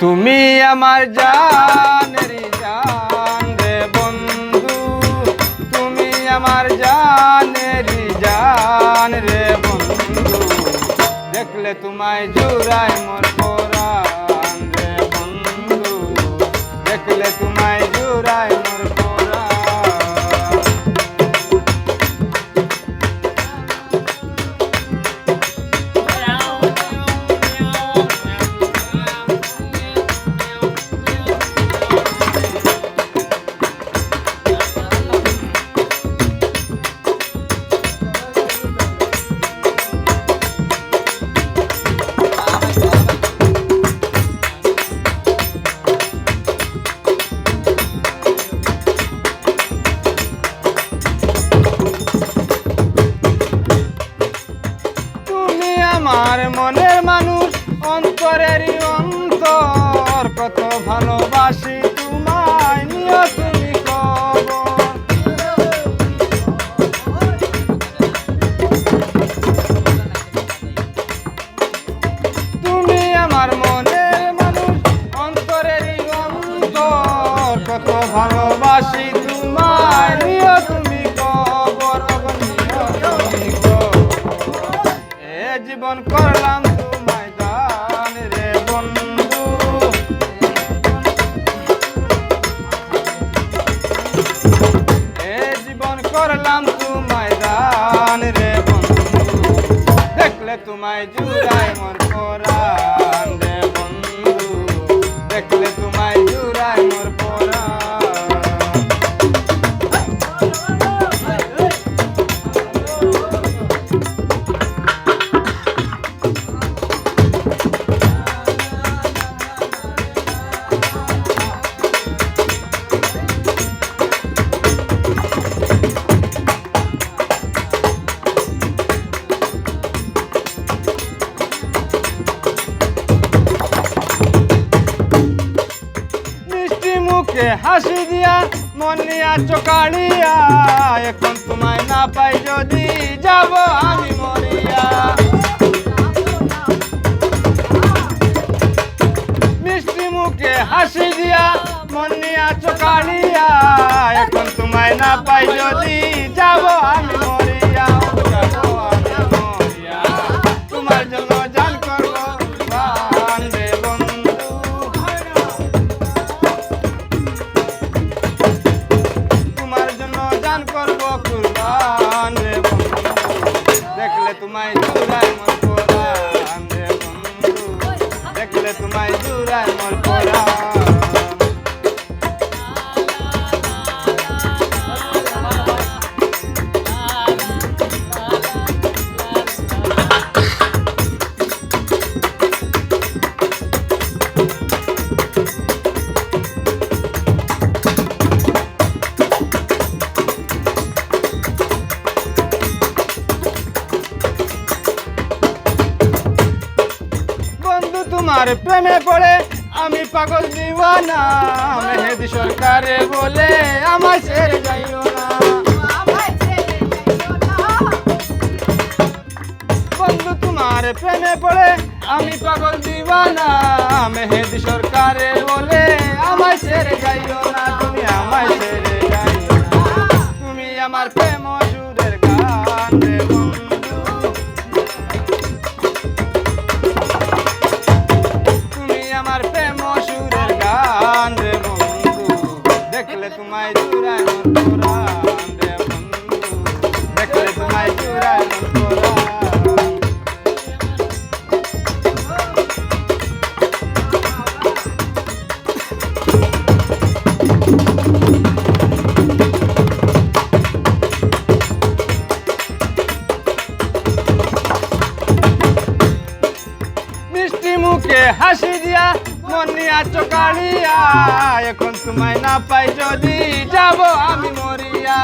তুমি আমার জানেরি জান রে বন্ধু, তুমি আমার জানেরি জান রে বন্ধু, দেখলে তোমায় জুড়ায় মোর পরাণ রে বন্ধু, দেখলে তোমায় জুড়ায় মোর পরাণ। আমার মনের মানুষ অন্তরেরই অন্তর, কত ভালোবাসি তোমায় নিও তুমি খবর। তুমি আমার মনের মানুষ অন্তরেরই অন্তর, কত ভালোবাসি তোমায় নিও তুমি খবর, নিও তুমি খবর। জীবন করলাম তোমায় দান রে বন্ধু, জীবন করলাম তোমায় দান রে বন্ধু, দেখলে তোমায় জুড়ায় মোর পরাণ রে বন্ধু, দেখলে তোমায় জুড়ায় মোর পরাণ। মুখে হাসি দিয়া মন নিয়া চোকাড়িয়া, এখন তোমায় না পাই যদি যাব আমি মরিয়া। মিষ্টি মুখে হাসি দিয়া মন নিয়া চোকাড়িয়া, এখন তোমায় না পাই যদি যাব আমি মরিয়া, যাব আমি মরিয়া। তোমার জন্য জান করবো কুরবান রে বন্ধু, তোমার জন্য জান করবো কুরবান রে বন্ধু, দেখলে তোমায় জুড়ায় মোর পরাণ রে বন্ধু, দেখলে তোমায় জুড়ায় মোর পরাণ। তোমার প্রেমে পড়ে আমি পাগল দিওয়ানা, মেহেদি সরকারে বলে আমায় ছেড়ে যাইও না। বন্ধু তোমার প্রেমে পড়ে আমি পাগল দিওয়ানা, মেহেদি সরকারে বলে আমায় ছেড়ে যাইও না, তুমি আমায় ছেড়ে যাইও না। তুমি আমার প্রেম সুরের গান রে বন্ধু, আমার প্রেম সুরের গান রে বন্ধু, দেখলে তোমায় জুড়ায় মোর পরাণ রে বন্ধু, দেখলে তোমায় জুড়ায় মোর পরাণ। মিষ্টি মুখে হাসি দিয়া মন নিয়া চোকাড়িয়া, এখন তোমায় না পাই যদি যাব আমি মরিয়া।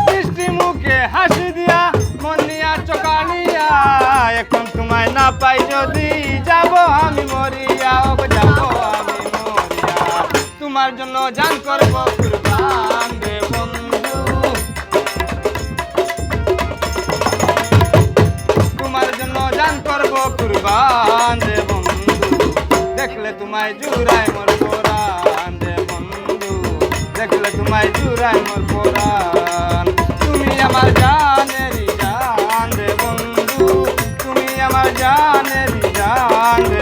মিষ্টি মুখে হাসি দিয়া মন নিয়া চোকাড়িয়া, এখন তোমায় না পাই যদি যাব আমি মরিয়া, যাব আমি মরিয়া। তোমার জন্য জান করবো কুরবান রে বন্ধু, তোমার জন্য জান করবো বান রে বন্ধু, দেখলে তোমায় জুড়াই মোর পরাণ রে বন্ধু, দেখলে তোমায় জুড়াই মোর পরাণ। তুমি আমার জানেরই জান রে বন্ধু, তুমি আমার জানেরই জান রে